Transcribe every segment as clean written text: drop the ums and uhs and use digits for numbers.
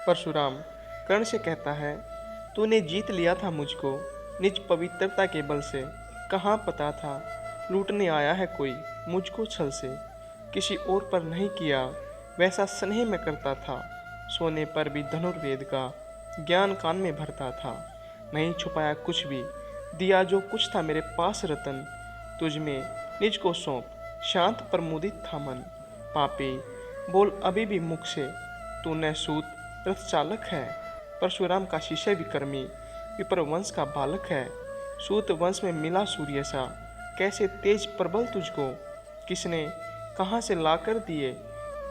परशुराम कर्ण से कहता है, तूने जीत लिया था मुझको निज पवित्रता के बल से। कहाँ पता था लूटने आया है कोई मुझको छल से। किसी और पर नहीं किया वैसा स्नेह मैं करता था। सोने पर भी धनुर्वेद का ज्ञान कान में भरता था। नहीं छुपाया कुछ भी, दिया जो कुछ था मेरे पास रतन। तुझ में निज को सौंप शांत प्रमुदित था मन। पापी बोल अभी भी मुख से, तू न सूत रथ चालक है। परशुराम का शिष्य विक्रमी विपर वंश का बालक है। सूत वंश में मिला सूर्य सा, कैसे तेज प्रबल तुझको। किसने कहाँ से लाकर दिए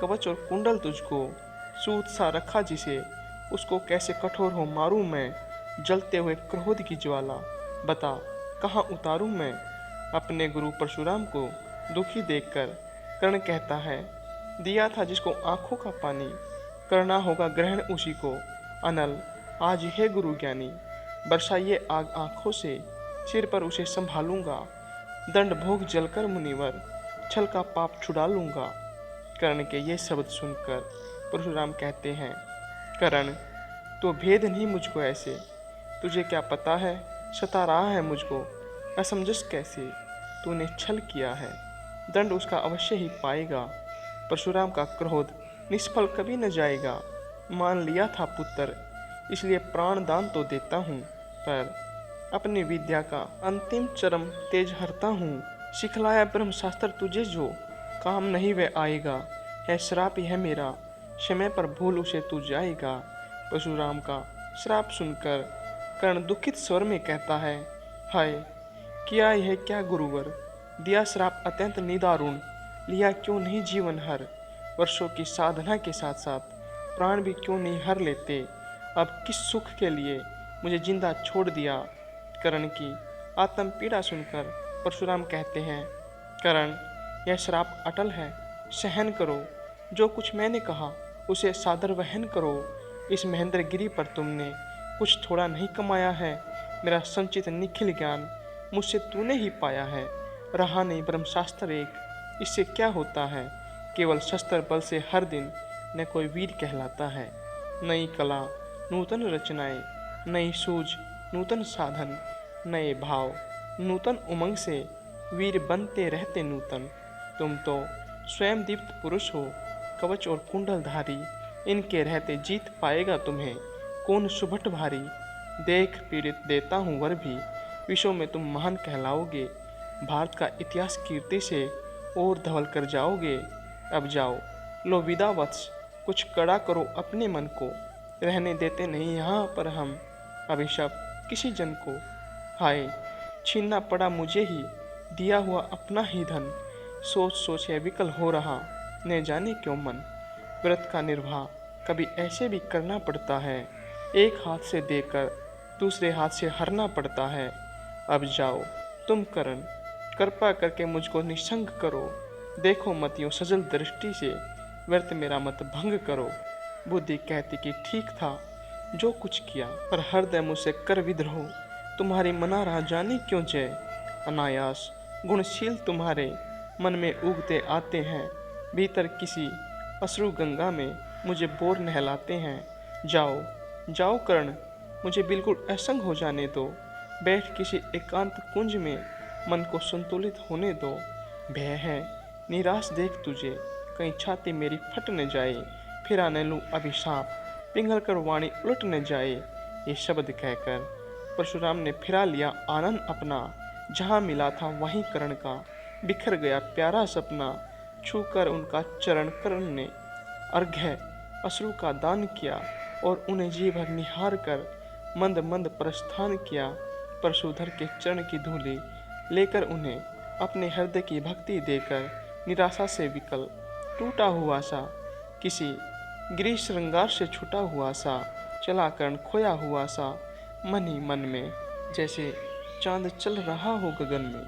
कवच और कुंडल तुझको। सूत सा रखा जिसे, उसको कैसे कठोर हो मारूं मैं। जलते हुए क्रोध की ज्वाला, बता कहाँ उतारूं मैं। अपने गुरु परशुराम को दुखी देखकर कर्ण कहता है, दिया था जिसको आंखों का पानी, करना होगा ग्रहण उसी को। अनल आज है गुरु ज्ञानी, बरसाइए आग आंखों से, सिर पर उसे संभालूंगा। दंड भोग जलकर मुनिवर, छल का पाप छुड़ा लूंगा। कर्ण के ये शब्द सुनकर परशुराम कहते हैं, कर्ण तो भेद नहीं मुझको ऐसे। तुझे क्या पता है सता रहा है मुझको। असमंजस कैसे तूने छल किया है, दंड उसका अवश्य ही पाएगा। परशुराम का क्रोध निष्फल कभी न जाएगा। मान लिया था पुत्र इसलिए प्राण दान तो देता हूँ, पर अपनी विद्या का अंतिम चरम तेज हरता हूँ। सिखलाया ब्रह्मशास्त्र तुझे जो, काम नहीं वह आएगा। है श्राप यह मेरा, समय पर भूल उसे तू जाएगा। परशुराम का श्राप सुनकर कर्ण दुखित स्वर में कहता है, हाय किया यह क्या गुरुवर, दिया श्राप अत्यंत निदारुण। लिया क्यों नहीं जीवन हर, वर्षों की साधना के साथ साथ प्राण भी क्यों नहीं हर लेते। अब किस सुख के लिए मुझे जिंदा छोड़ दिया। कर्ण की आत्म पीड़ा सुनकर परशुराम कहते हैं, कर्ण यह श्राप अटल है, सहन करो। जो कुछ मैंने कहा उसे सादर वहन करो। इस महेंद्र गिरी पर तुमने कुछ थोड़ा नहीं कमाया है। मेरा संचित निखिल ज्ञान मुझसे तूने ही पाया है। रहा नहीं ब्रह्मशास्त्र एक, इससे क्या होता है। केवल शस्त्र बल से हर दिन न कोई वीर कहलाता है। नई कला नूतन रचनाएं, नई सूझ नूतन साधन, नए भाव नूतन उमंग से वीर बनते रहते नूतन। तुम तो स्वयं दीप्त पुरुष हो, कवच और कुंडलधारी। इनके रहते जीत पाएगा तुम्हें कौन सुभट भारी। देख पीड़ित देता हूँ वर भी, विश्व में तुम महान कहलाओगे। भारत का इतिहास कीर्ति से और धवल कर जाओगे। अब जाओ लो विदा वत्स, कुछ कड़ा करो अपने मन को। रहने देते नहीं यहाँ पर हम अभिशाप किसी जन को। हाय छीनना पड़ा मुझे ही दिया हुआ अपना ही धन। सोच सोच है विकल हो रहा न जाने क्यों मन। व्रत का निर्वाह कभी ऐसे भी करना पड़ता है, एक हाथ से देकर दूसरे हाथ से हरना पड़ता है। अब जाओ तुम कर्ण, कृपा करके मुझको निसंग करो। देखो मत यूं सजल दृष्टि से, व्यर्थ मेरा मत भंग करो। बुद्धि कहती कि ठीक था जो कुछ किया, पर हृदय मुझसे कर विद्रोह। तुम्हारी मना रहा जाने क्यों जय। अनायास गुणशील तुम्हारे मन में उगते आते हैं। भीतर किसी अश्रु गंगा में मुझे बोर नहलाते हैं। जाओ जाओ कर्ण, मुझे बिल्कुल असंग हो जाने दो। बैठ किसी एकांत कुंज में मन को संतुलित होने दो। भय है निराश देख तुझे, कहीं छाती मेरी फट न जाए। फिर आने लूँ अभिशाप, पिघल कर वाणी उलट न जाए। ये शब्द कहकर परशुराम ने फिरा लिया आनंद अपना। जहाँ मिला था वहीं कर्ण का बिखर गया प्यारा सपना। छूकर उनका चरण कर्ण ने अर्घ्य अश्रु का दान किया, और उन्हें जी भर निहार कर मंद मंद प्रस्थान किया। परशुधर के चरण की धूलि लेकर उन्हें अपने हृदय की भक्ति देकर निराशा से विकल टूटा हुआ सा, किसी गिरी श्रृंगार से छूटा हुआ सा चला कर्ण खोया हुआ सा मन ही मन में, जैसे चांद चल रहा हो गगन में।